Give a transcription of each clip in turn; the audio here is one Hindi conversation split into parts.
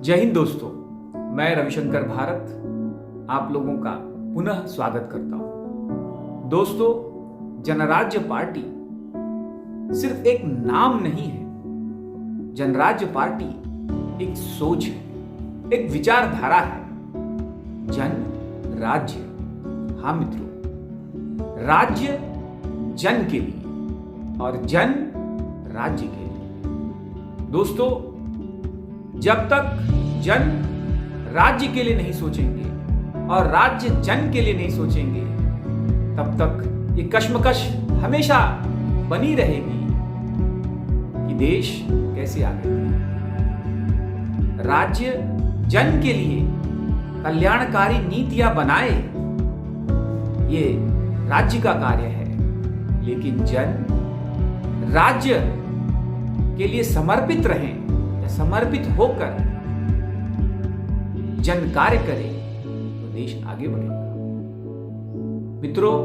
जय हिंद दोस्तों, मैं रविशंकर भारत आप लोगों का पुनः स्वागत करता हूं। दोस्तों, जनराज्य पार्टी सिर्फ एक नाम नहीं है। जनराज्य पार्टी एक सोच है, एक विचारधारा है। जन राज्य, हाँ मित्रों, राज्य जन के लिए और जन राज्य के लिए। दोस्तों, जब तक जन राज्य के लिए नहीं सोचेंगे और राज्य जन के लिए नहीं सोचेंगे, तब तक ये कश्मकश हमेशा बनी रहेगी कि देश कैसे आगे बढ़े। राज्य जन के लिए कल्याणकारी नीतियां बनाए, ये राज्य का कार्य है, लेकिन जन राज्य के लिए समर्पित रहें, समर्पित होकर जन कार्य करे तो देश आगे बढ़ेगा। मित्रों,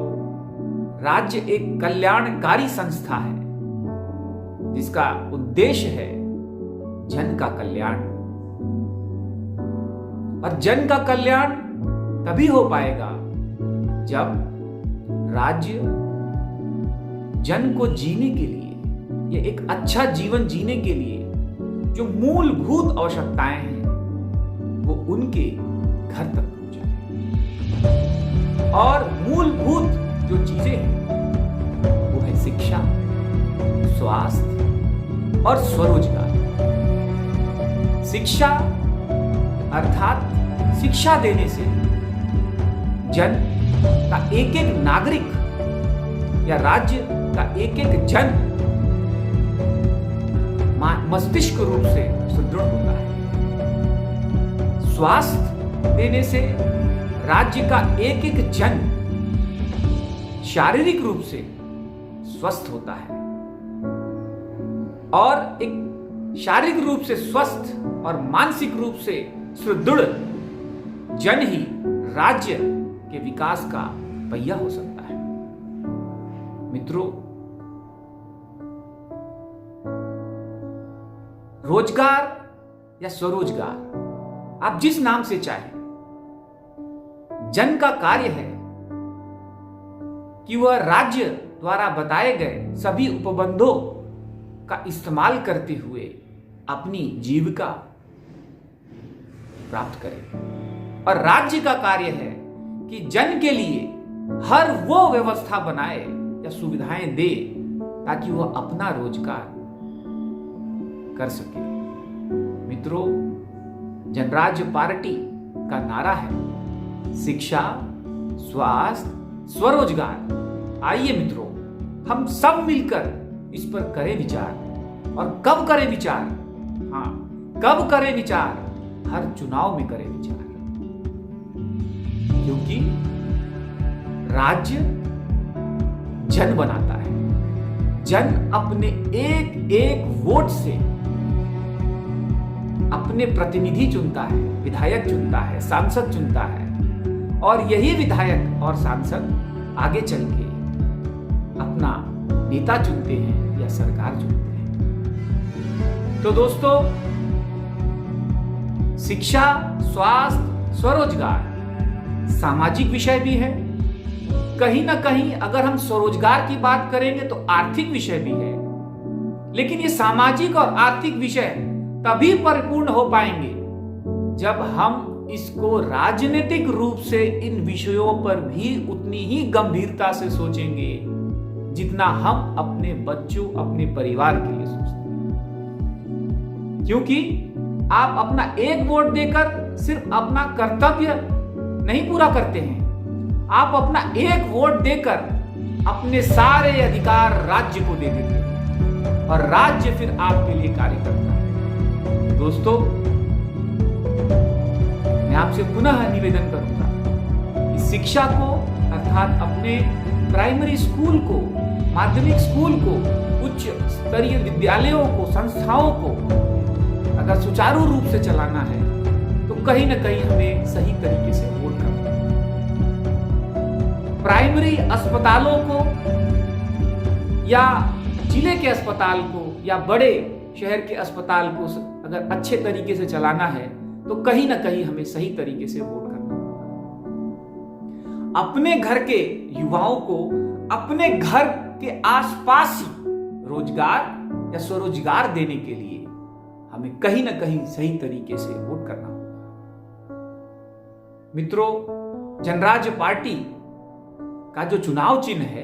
राज्य एक कल्याणकारी संस्था है जिसका उद्देश्य है जन का कल्याण। और जन का कल्याण तभी हो पाएगा जब राज्य जन को जीने के लिए, या एक अच्छा जीवन जीने के लिए जो मूलभूत आवश्यकताएं हैं वो उनके घर तक पहुंचाए। और मूलभूत जो चीजें हैं वो है शिक्षा, स्वास्थ्य और स्वरोजगार। शिक्षा अर्थात शिक्षा देने से जन का एक एक नागरिक या राज्य का एक एक जन मस्तिष्क रूप से सुदृढ़ होता है। स्वास्थ्य देने से राज्य का एक एक जन शारीरिक रूप से स्वस्थ होता है, और एक शारीरिक रूप से स्वस्थ और मानसिक रूप से सुदृढ़ जन ही राज्य के विकास का पहिया हो सकता है। मित्रों, रोजगार या स्वरोजगार, आप जिस नाम से चाहें, जन का कार्य है कि वह राज्य द्वारा बताए गए सभी उपबंधों का इस्तेमाल करते हुए अपनी जीविका प्राप्त करे। और राज्य का कार्य है कि जन के लिए हर वो व्यवस्था बनाए या सुविधाएं दे ताकि वह अपना रोजगार कर सके। मित्रों, जनराज्य पार्टी का नारा है शिक्षा, स्वास्थ्य, स्वरोजगार। आइए मित्रों, हम सब मिलकर इस पर करें विचार। और कब करें विचार? हाँ, कब करें विचार? हर चुनाव में करें विचार, क्योंकि राज्य जन बनाता है। जन अपने एक एक वोट से अपने प्रतिनिधि चुनता है, विधायक चुनता है, सांसद चुनता है, और यही विधायक और सांसद आगे चल के अपना नेता चुनते हैं या सरकार चुनते हैं। तो दोस्तों, शिक्षा, स्वास्थ्य, स्वरोजगार सामाजिक विषय भी है। कहीं ना कहीं अगर हम स्वरोजगार की बात करेंगे तो आर्थिक विषय भी है, लेकिन ये सामाजिक और आर्थिक विषय तभी परिपूर्ण हो पाएंगे जब हम इसको राजनीतिक रूप से इन विषयों पर भी उतनी ही गंभीरता से सोचेंगे जितना हम अपने बच्चों, अपने परिवार के लिए सोचते हैं। क्योंकि आप अपना एक वोट देकर सिर्फ अपना कर्तव्य नहीं पूरा करते हैं, आप अपना एक वोट देकर अपने सारे अधिकार राज्य को दे देते हैं, और राज्य फिर आपके लिए कार्य करता है। दोस्तों, मैं आपसे पुनः निवेदन करूंगा कि शिक्षा को, अर्थात अपने प्राइमरी स्कूल को, माध्यमिक स्कूल को, उच्च स्तरीय विद्यालयों को, संस्थाओं को अगर सुचारू रूप से चलाना है तो कहीं ना कहीं हमें सही तरीके से वोट करना है। प्राइमरी अस्पतालों को या जिले के अस्पताल को या बड़े शहर के अस्पताल को अगर अच्छे तरीके से चलाना है तो कहीं ना कहीं हमें सही तरीके से वोट करना होगा। अपने घर के युवाओं को अपने घर के आसपास ही रोजगार या स्वरोजगार देने के लिए हमें कहीं ना कहीं सही तरीके से वोट करना होगा। मित्रों, जनराज्य पार्टी का जो चुनाव चिन्ह है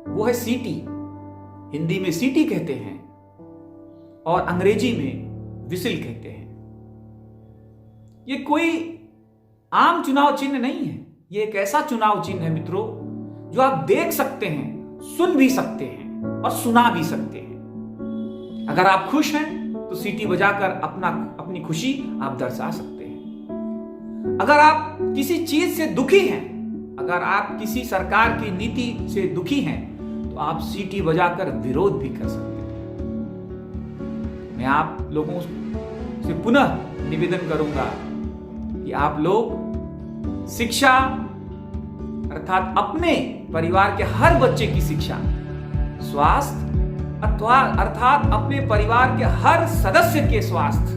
वो है सीटी। हिंदी में सीटी कहते हैं और अंग्रेजी में विसिल कहते हैं। ये कोई आम चुनाव चिन्ह नहीं है, ये एक ऐसा चुनाव चिन्ह है मित्रों जो आप देख सकते हैं, सुन भी सकते हैं और सुना भी सकते हैं। अगर आप खुश हैं तो सीटी बजाकर अपनी खुशी आप दर्शा सकते हैं। अगर आप किसी चीज से दुखी हैं, अगर आप किसी सरकार की नीति से दुखी हैं, तो आप सीटी बजाकर विरोध भी कर सकते हैं। मैं आप लोगों से पुनः निवेदन करूंगा कि आप लोग शिक्षा अर्थात अपने परिवार के हर बच्चे की शिक्षा, स्वास्थ्य अर्थात अपने परिवार के हर सदस्य के स्वास्थ्य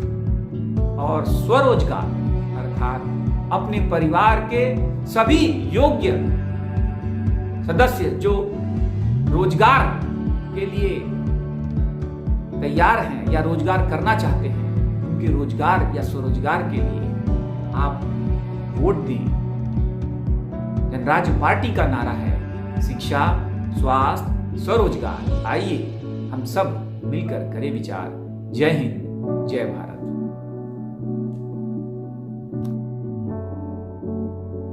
और स्वरोजगार अर्थात अपने परिवार के सभी योग्य सदस्य जो रोजगार के लिए तैयार हैं या रोजगार करना चाहते हैं, उनके रोजगार या स्वरोजगार के लिए आप वोट दें। जनराज्य पार्टी का नारा है शिक्षा, स्वास्थ्य, स्वरोजगार। आइए हम सब मिलकर करें विचार। जय हिंद, जय भारत।